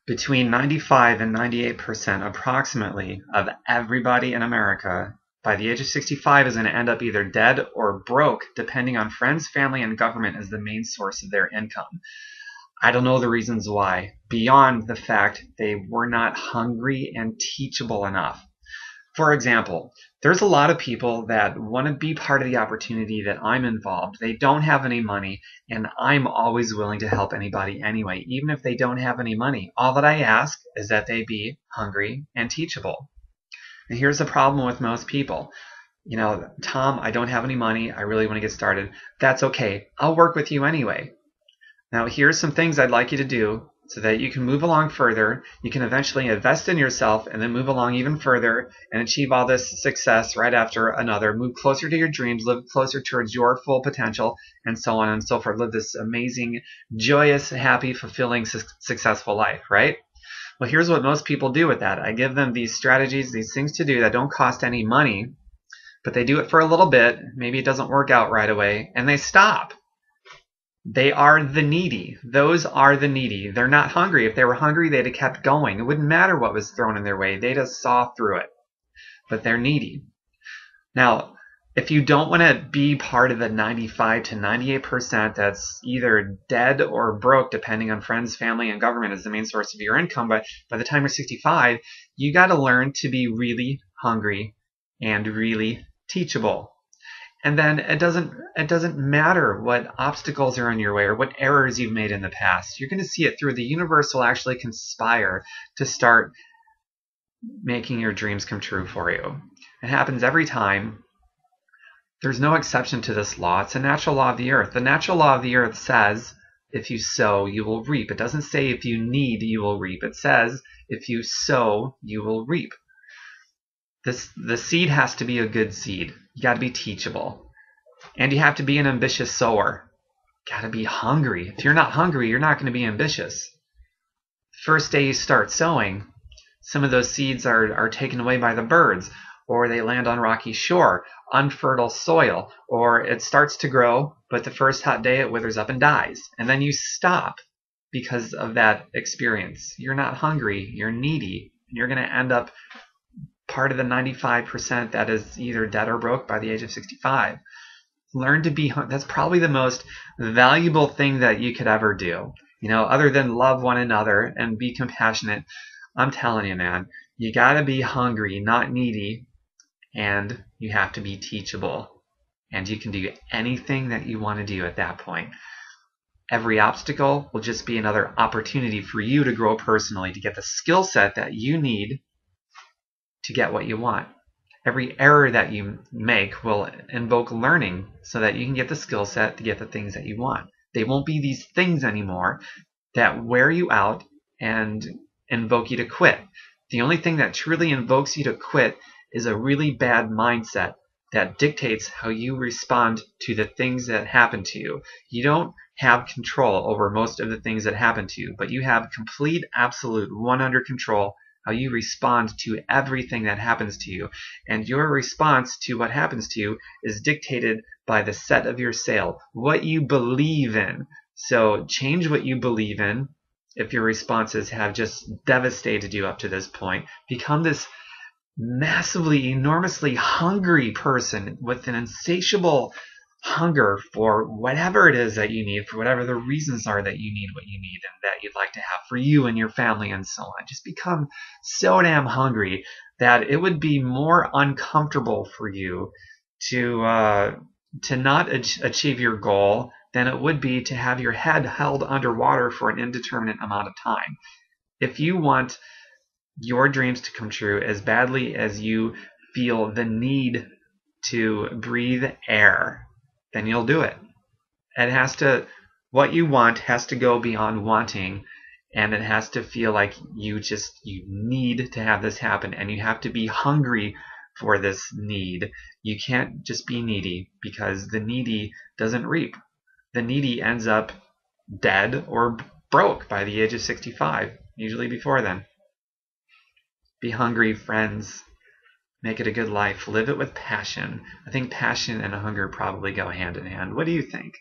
Between 95 and 98% approximately of everybody in America by the age of 65 is going to end up either dead or broke, depending on friends, family, and government as the main source of their income. I don't know the reasons why, beyond the fact they were not hungry and teachable enough. For example, there's a lot of people that want to be part of the opportunity that I'm involved. They don't have any money, and I'm always willing to help anybody anyway, even if they don't have any money. All that I ask is that they be hungry and teachable. And here's the problem with most people. Tom, I don't have any money. I really want to get started. That's okay. I'll work with you anyway. Now, here's some things I'd like you to do so that you can move along further. You can eventually invest in yourself and then move along even further and achieve all this success right after another. Move closer to your dreams, live closer towards your full potential, and so on and so forth. Live this amazing, joyous, happy, fulfilling, successful life, right? Well, here's what most people do with that. I give them these strategies, these things to do that don't cost any money, but they do it for a little bit. Maybe it doesn't work out right away, and they stop. They are the needy. Those are the needy. They're not hungry. If they were hungry, they'd have kept going. It wouldn't matter what was thrown in their way. They'd have saw through it. But they're needy. Now, if you don't want to be part of the 95 to 98% that's either dead or broke, depending on friends, family, and government as the main source of your income, but by the time you're 65, you got to learn to be really hungry and really teachable. And then it doesn't matter what obstacles are in your way or what errors you've made in the past. You're going to see it through. The universe will actually conspire to start making your dreams come true for you. It happens every time. There's no exception to this law. It's a natural law of the earth. The natural law of the earth says, if you sow, you will reap. It doesn't say if you need, you will reap. It says, if you sow, you will reap. The seed has to be a good seed. You got to be teachable. And you have to be an ambitious sower. Got to be hungry. If you're not hungry, you're not going to be ambitious. First day you start sowing, some of those seeds are taken away by the birds, or they land on rocky shore, unfertile soil, or it starts to grow, but the first hot day it withers up and dies. And then you stop because of that experience. You're not hungry, you're needy, and you're going to end up part of the 95% that is either dead or broke by the age of 65. Learn to be, that's probably the most valuable thing that you could ever do. Other than love one another and be compassionate. I'm telling you, man, you gotta be hungry, not needy, and you have to be teachable. And you can do anything that you want to do at that point. Every obstacle will just be another opportunity for you to grow personally, to get the skill set that you need to get what you want. Every error that you make will invoke learning so that you can get the skill set to get the things that you want. They won't be these things anymore that wear you out and invoke you to quit. The only thing that truly invokes you to quit is a really bad mindset that dictates how you respond to the things that happen to you. You don't have control over most of the things that happen to you, but you have complete, absolute, 100 control how you respond to everything that happens to you. And your response to what happens to you is dictated by the set of your sail, what you believe in. So change what you believe in if your responses have just devastated you up to this point. Become this massively, enormously hungry person with an insatiable hunger for whatever it is that you need, for whatever the reasons are that you need what you need and that you'd like to have for you and your family and so on. Just become so damn hungry that it would be more uncomfortable for you to not achieve your goal than it would be to have your head held underwater for an indeterminate amount of time. If you want your dreams to come true as badly as you feel the need to breathe air, then you'll do it. What you want has to go beyond wanting, and it has to feel like you need to have this happen, and you have to be hungry for this need. You can't just be needy, because the needy doesn't reap. The needy ends up dead or broke by the age of 65, usually before then. Be hungry, friends. Make it a good life. Live it with passion. I think passion and hunger probably go hand in hand. What do you think?